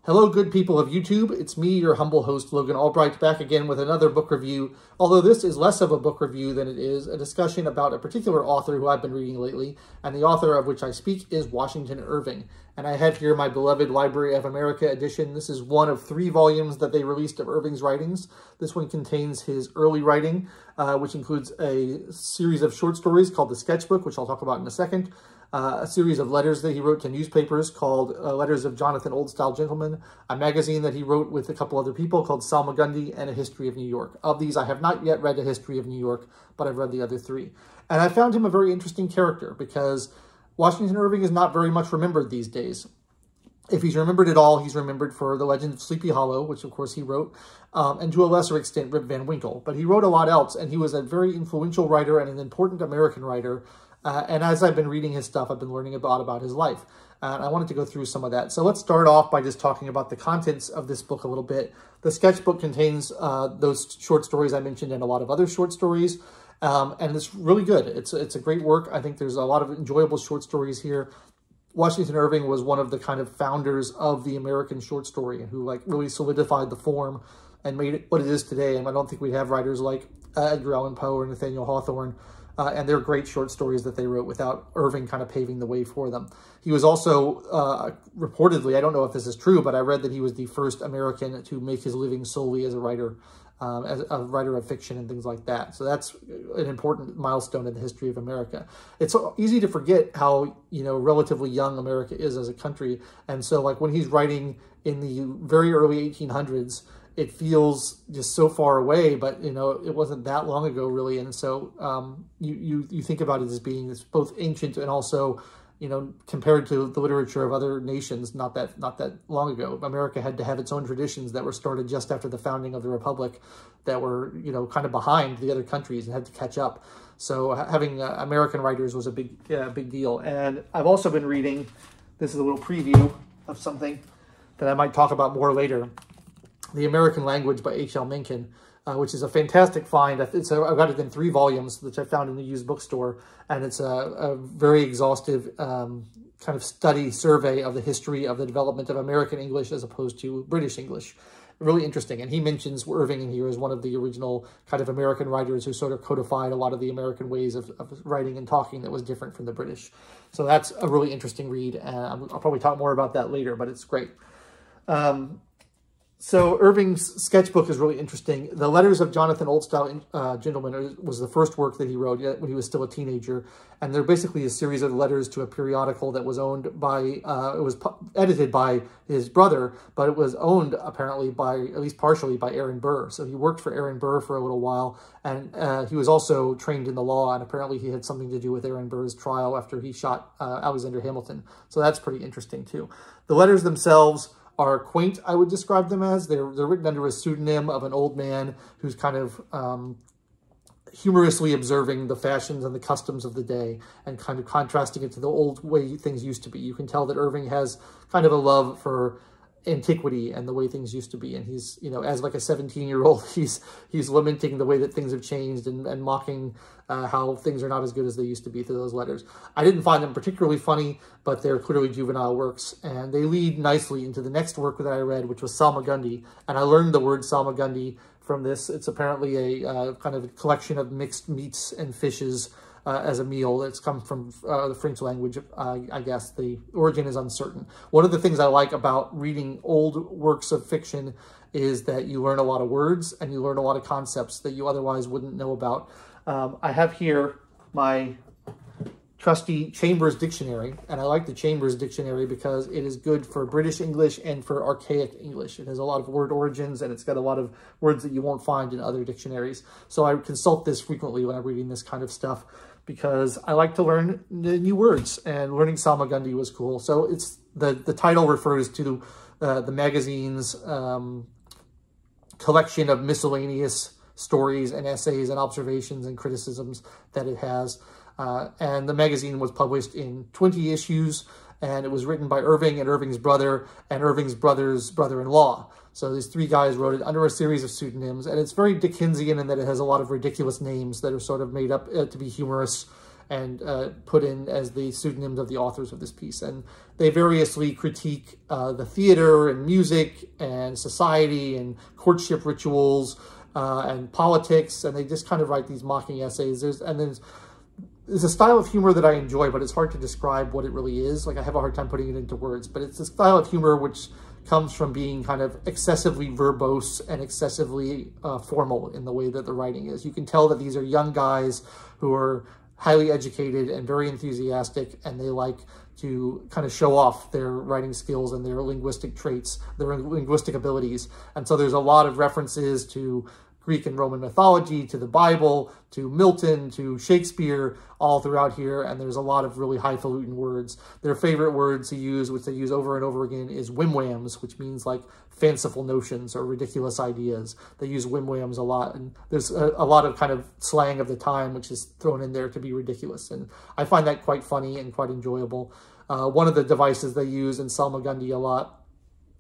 Hello, good people of YouTube. It's me, your humble host, Logan Albright, back again with another book review, although this is less of a book review than it is a discussion about a particular author who I've been reading lately, and the author of which I speak is Washington Irving. And I have here my beloved Library of America edition. This is one of 3 volumes that they released of Irving's writings. This one contains his early writing, which includes a series of short stories called The Sketchbook, which I'll talk about in a second. A series of letters that he wrote to newspapers called Letters of Jonathan Old-Style Gentleman, a magazine that he wrote with a couple other people called Salmagundi, and A History of New York. Of these, I have not yet read A History of New York, but I've read the other 3. And I found him a very interesting character because Washington Irving is not very much remembered these days. If he's remembered at all, he's remembered for The Legend of Sleepy Hollow, which of course he wrote, and to a lesser extent, Rip Van Winkle. But he wrote a lot else, and he was a very influential writer and an important American writer. And as I've been reading his stuff, I've been learning a lot about his life. And I wanted to go through some of that. So let's start off by just talking about the contents of this book a little bit. The sketchbook contains those short stories I mentioned and a lot of other short stories. And it's really good. It's a great work. I think there's a lot of enjoyable short stories here. Washington Irving was one of the kind of founders of the American short story who like really solidified the form and made it what it is today. And I don't think we have writers like Edgar Allan Poe or Nathaniel Hawthorne. And they're great short stories that they wrote without Irving kind of paving the way for them. He was also, reportedly, I don't know if this is true, but I read that he was the first American to make his living solely as a writer of fiction and things like that. So that's an important milestone in the history of America. It's easy to forget how, relatively young America is as a country. And so like when he's writing in the very early 1800s, it feels just so far away, but, it wasn't that long ago, really. And so you think about it as being this both ancient and also, compared to the literature of other nations, not that long ago. America had to have its own traditions that were started just after the founding of the Republic that were, kind of behind the other countries and had to catch up. So having American writers was a big deal. And I've also been reading, this is a little preview of something that I might talk about more later, The American Language by H.L. Mencken, which is a fantastic find. I've got it in 3 volumes, which I found in the used bookstore, and it's a very exhaustive kind of survey of the history of the development of American English as opposed to British English. Really interesting, and he mentions Irving in here as one of the original kind of American writers who sort of codified a lot of the American ways of writing and talking that was different from the British. So that's a really interesting read, and I'll probably talk more about that later, but it's great. So Irving's sketchbook is really interesting. The Letters of Jonathan Old-Style Gentleman was the first work that he wrote when he was still a teenager. And they're basically a series of letters to a periodical that was owned by, it was edited by his brother, but it was owned apparently by, at least partially, by Aaron Burr. So he worked for Aaron Burr for a little while. And he was also trained in the law. And apparently he had something to do with Aaron Burr's trial after he shot Alexander Hamilton. So that's pretty interesting too. The letters themselves are quaint, I would describe them as. They're written under a pseudonym of an old man who's kind of humorously observing the fashions and the customs of the day and kind of contrasting it to the old way things used to be. You can tell that Irving has kind of a love for antiquity and the way things used to be. And he's, as like a 17-year-old, he's lamenting the way that things have changed and mocking how things are not as good as they used to be through those letters. I didn't find them particularly funny, but they're clearly juvenile works. And they lead nicely into the next work that I read, which was Salmagundi. And I learned the word Salmagundi from this. It's apparently a kind of a collection of mixed meats and fishes as a meal. It's come from the French language, I guess. The origin is uncertain. One of the things I like about reading old works of fiction is that you learn a lot of words and you learn a lot of concepts that you otherwise wouldn't know about. I have here my trusty Chambers Dictionary, and I like the Chambers Dictionary because it is good for British English and for archaic English. It has a lot of word origins, and it's got a lot of words that you won't find in other dictionaries. So I consult this frequently when I'm reading this kind of stuff, because I like to learn new words, and learning Salmagundi was cool. So it's the title refers to the magazine's collection of miscellaneous stories and essays and observations and criticisms that it has. And the magazine was published in 20 issues, and it was written by Irving and Irving's brother and Irving's brother's brother-in-law. So these 3 guys wrote it under a series of pseudonyms, and it's very Dickensian in that it has a lot of ridiculous names that are sort of made up to be humorous and put in as the pseudonyms of the authors of this piece. And they variously critique the theater and music and society and courtship rituals and politics, and they just kind of write these mocking essays. There's a style of humor that I enjoy, but it's hard to describe what it really is. Like, I have a hard time putting it into words, but it's a style of humor which comes from being kind of excessively verbose and excessively formal in the way that the writing is. You can tell that these are young guys who are highly educated and very enthusiastic, and they like to kind of show off their writing skills and their linguistic traits, their linguistic abilities. And so there's a lot of references to Greek and Roman mythology, to the Bible, to Milton, to Shakespeare, all throughout here, and there's a lot of really highfalutin words. Their favorite words to use, which they use over and over again, is whimwhams, which means like fanciful notions or ridiculous ideas. They use whimwhams a lot, and there's a lot of kind of slang of the time which is thrown in there to be ridiculous, and I find that quite funny and quite enjoyable. One of the devices they use in Salmagundi a lot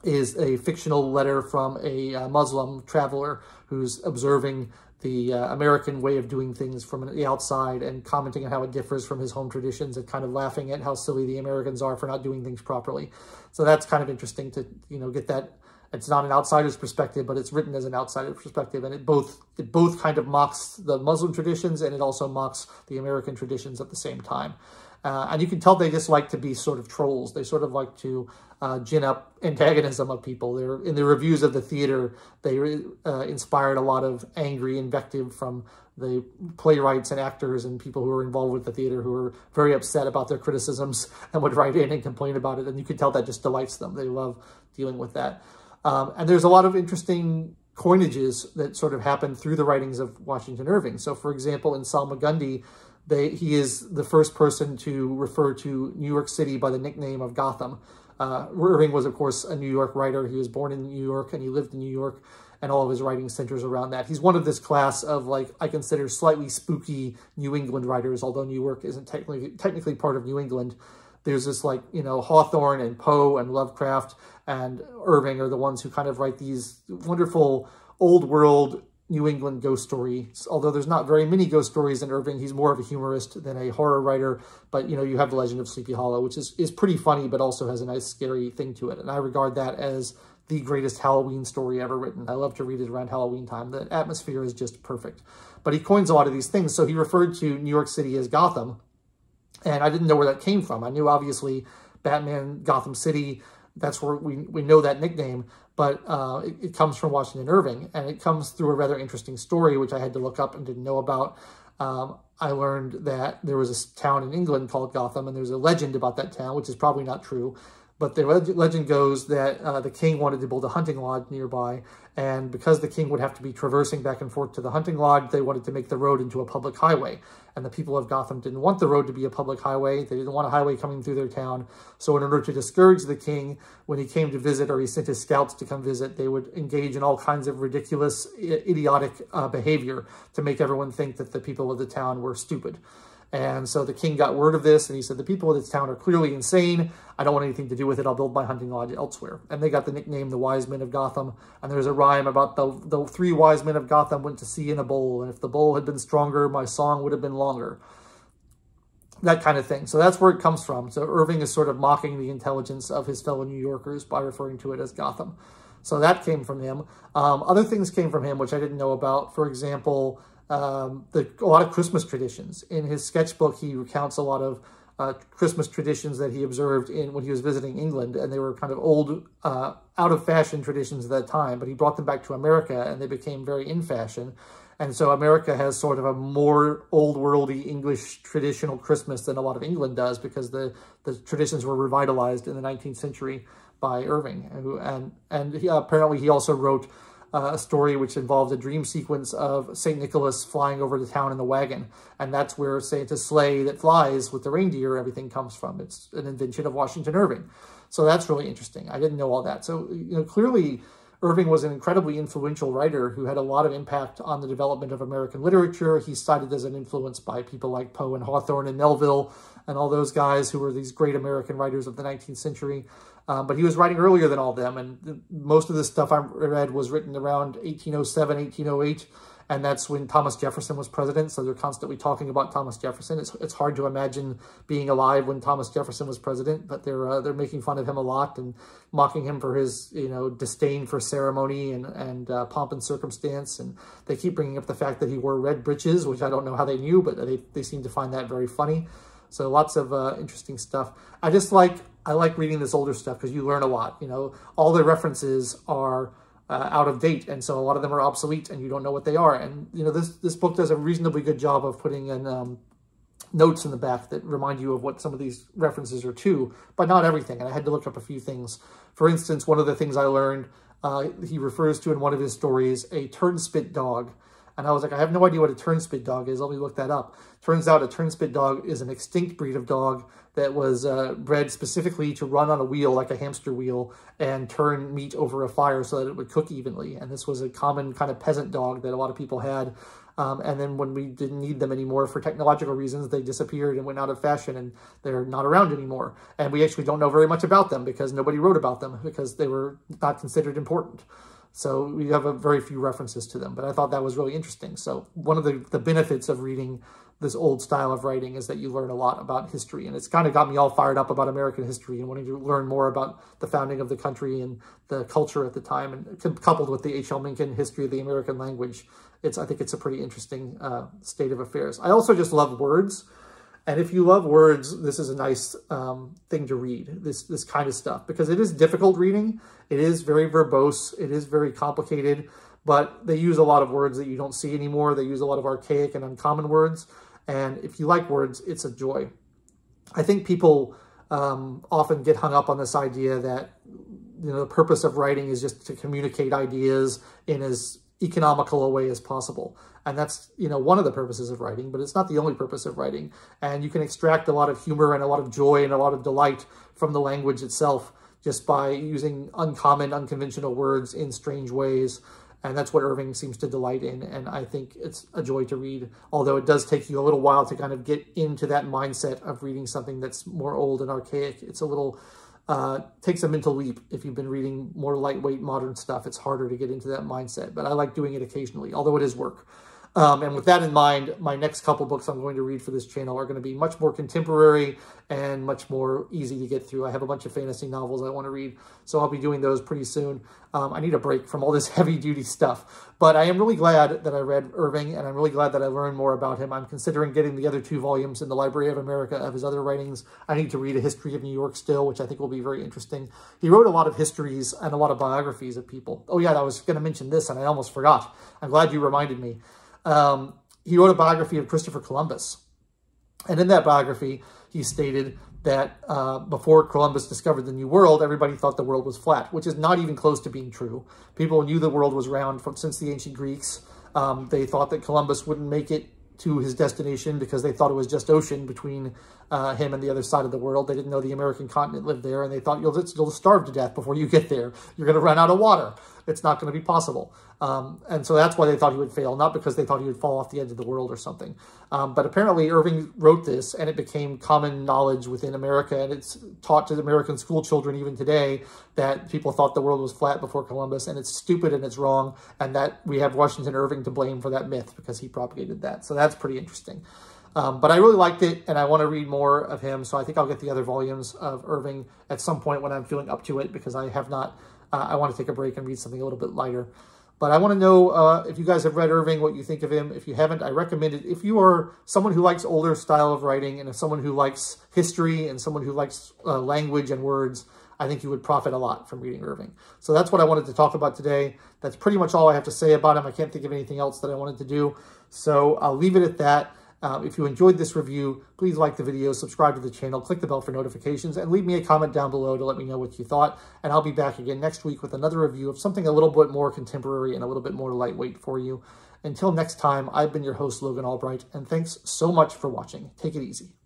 is a fictional letter from a Muslim traveler who's observing the American way of doing things from the outside and commenting on how it differs from his home traditions and kind of laughing at how silly the Americans are for not doing things properly. So that's kind of interesting to, you know, get that. It's not an outsider's perspective, but it's written as an outsider's perspective, and it both kind of mocks the Muslim traditions, and it also mocks the American traditions at the same time. And you can tell they just like to be sort of trolls. They sort of like to gin up antagonism of people. In their reviews of the theater, they inspired a lot of angry invective from the playwrights and actors and people who were involved with the theater, who were very upset about their criticisms and would write in and complain about it. And you could tell that just delights them. They love dealing with that. And there's a lot of interesting coinages that sort of happen through the writings of Washington Irving. So, for example, in Salmagundi, he is the first person to refer to New York City by the nickname of Gotham. Irving was, of course, a New York writer. He was born in New York, and he lived in New York, and all of his writing centers around that. He's one of this class of, like, I consider slightly spooky New England writers, although New York isn't technically part of New England. There's this, like, you know, Hawthorne and Poe and Lovecraft and Irving are the ones who kind of write these wonderful old world New England ghost stories. Although there's not very many ghost stories in Irving, he's more of a humorist than a horror writer. But, you know, you have The Legend of Sleepy Hollow, which is pretty funny, but also has a nice scary thing to it. And I regard that as the greatest Halloween story ever written. I love to read it around Halloween time. The atmosphere is just perfect. But he coins a lot of these things. So he referred to New York City as Gotham, and I didn't know where that came from. I knew, obviously, Batman, Gotham City, that's where we know that nickname, but it comes from Washington Irving, and it comes through a rather interesting story, which I had to look up and didn't know about. I learned that there was a town in England called Gotham, and there's a legend about that town, which is probably not true. But the legend goes that the king wanted to build a hunting lodge nearby, and because the king would have to be traversing back and forth to the hunting lodge, they wanted to make the road into a public highway. And the people of Gotham didn't want the road to be a public highway. They didn't want a highway coming through their town. So in order to discourage the king, when he came to visit, or he sent his scouts to come visit, they would engage in all kinds of ridiculous, idiotic behavior to make everyone think that the people of the town were stupid. And so the king got word of this, and he said, the people of this town are clearly insane. I don't want anything to do with it. I'll build my hunting lodge elsewhere. And they got the nickname the Wise Men of Gotham. And there's a rhyme about the 3 wise men of Gotham went to sea in a bowl. And if the bowl had been stronger, my song would have been longer. That kind of thing. So that's where it comes from. So Irving is sort of mocking the intelligence of his fellow New Yorkers by referring to it as Gotham. So that came from him. Other things came from him, which I didn't know about. For example, a lot of Christmas traditions. In his sketchbook, he recounts a lot of Christmas traditions that he observed when he was visiting England, and they were kind of old, out-of-fashion traditions at that time, but he brought them back to America, and they became very in fashion. And so America has sort of a more old-worldy English traditional Christmas than a lot of England does, because the traditions were revitalized in the 19th century by Irving. And apparently he also wrote a story which involved a dream sequence of St. Nicholas flying over the town in the wagon. And that's where Santa's sleigh that flies with the reindeer, everything comes from. It's an invention of Washington Irving. So that's really interesting. I didn't know all that. So, you know, clearly Irving was an incredibly influential writer who had a lot of impact on the development of American literature. He's cited as an influence by people like Poe and Hawthorne and Melville and all those guys who were these great American writers of the 19th century. But he was writing earlier than all of them, and most of the stuff I read was written around 1807, 1808, and that's when Thomas Jefferson was president, so they're constantly talking about Thomas Jefferson. It's hard to imagine being alive when Thomas Jefferson was president, but they're making fun of him a lot and mocking him for his, you know, disdain for ceremony and pomp and circumstance, and they keep bringing up the fact that he wore red breeches, which I don't know how they knew, but they seem to find that very funny. So lots of interesting stuff. I like reading this older stuff because you learn a lot. You know, all the references are out of date, and so a lot of them are obsolete, and you don't know what they are. And you know, this book does a reasonably good job of putting in notes in the back that remind you of what some of these references are to, but not everything. And I had to look up a few things. For instance, one of the things I learned, he refers to in one of his stories a turnspit dog. And I was like, I have no idea what a turnspit dog is. Let me look that up. Turns out a turnspit dog is an extinct breed of dog that was bred specifically to run on a wheel, like a hamster wheel, and turn meat over a fire so that it would cook evenly. And this was a common kind of peasant dog that a lot of people had. And then when we didn't need them anymore for technological reasons, they disappeared and went out of fashion, and they're not around anymore. And we actually don't know very much about them because nobody wrote about them because they were not considered important. So we have a very few references to them, but I thought that was really interesting. So one of the benefits of reading this old style of writing is that you learn a lot about history, and it's kind of got me all fired up about American history and wanting to learn more about the founding of the country and the culture at the time, and coupled with the H.L. Mencken history of the American language. I think it's a pretty interesting state of affairs. I also just love words. And if you love words, this is a nice thing to read, this kind of stuff, because it is difficult reading. It is very verbose. It is very complicated, but they use a lot of words that you don't see anymore. They use a lot of archaic and uncommon words. And if you like words, it's a joy. I think people often get hung up on this idea that, you know, the purpose of writing is just to communicate ideas in as economical a way as possible. And that's, you know, one of the purposes of writing, but it's not the only purpose of writing. And you can extract a lot of humor and a lot of joy and a lot of delight from the language itself just by using uncommon, unconventional words in strange ways. And that's what Irving seems to delight in. And I think it's a joy to read, although it does take you a little while to kind of get into that mindset of reading something that's more old and archaic. It's a little, takes a mental leap. If you've been reading more lightweight modern stuff, it's harder to get into that mindset. But I like doing it occasionally, although it is work. And with that in mind, my next couple books I'm going to read for this channel are going to be much more contemporary and much more easy to get through. I have a bunch of fantasy novels I want to read, so I'll be doing those pretty soon. I need a break from all this heavy-duty stuff. But I am really glad that I read Irving, and I'm really glad that I learned more about him. I'm considering getting the other 2 volumes in the Library of America of his other writings. I need to read A History of New York still, which I think will be very interesting. He wrote a lot of histories and a lot of biographies of people. Oh yeah, I was going to mention this, and I almost forgot. I'm glad you reminded me. He wrote a biography of Christopher Columbus. And in that biography, he stated that before Columbus discovered the New World, everybody thought the world was flat, which is not even close to being true. People knew the world was round since the ancient Greeks. They thought that Columbus wouldn't make it to his destination because they thought it was just ocean between him and the other side of the world. They didn't know the American continent lived there, and they thought you'll starve to death before you get there. You're going to run out of water. It's not going to be possible. And so that's why they thought he would fail, not because they thought he would fall off the edge of the world or something. But apparently Irving wrote this, and it became common knowledge within America, and it's taught to American school children even today that people thought the world was flat before Columbus, and it's stupid and it's wrong, and that we have Washington Irving to blame for that myth because he propagated that. So that's pretty interesting. But I really liked it, and I want to read more of him, so I think I'll get the other volumes of Irving at some point when I'm feeling up to it, because I have not, I want to take a break and read something a little bit lighter. But I want to know if you guys have read Irving, what you think of him. If you haven't, I recommend it. If you are someone who likes older style of writing, and if someone who likes history and someone who likes language and words, I think you would profit a lot from reading Irving. So that's what I wanted to talk about today. That's pretty much all I have to say about him. I can't think of anything else that I wanted to do. So I'll leave it at that. If you enjoyed this review, please like the video, subscribe to the channel, click the bell for notifications, and leave me a comment down below to let me know what you thought. And I'll be back again next week with another review of something a little bit more contemporary and a little bit more lightweight for you. Until next time, I've been your host, Logan Albright, and thanks so much for watching. Take it easy.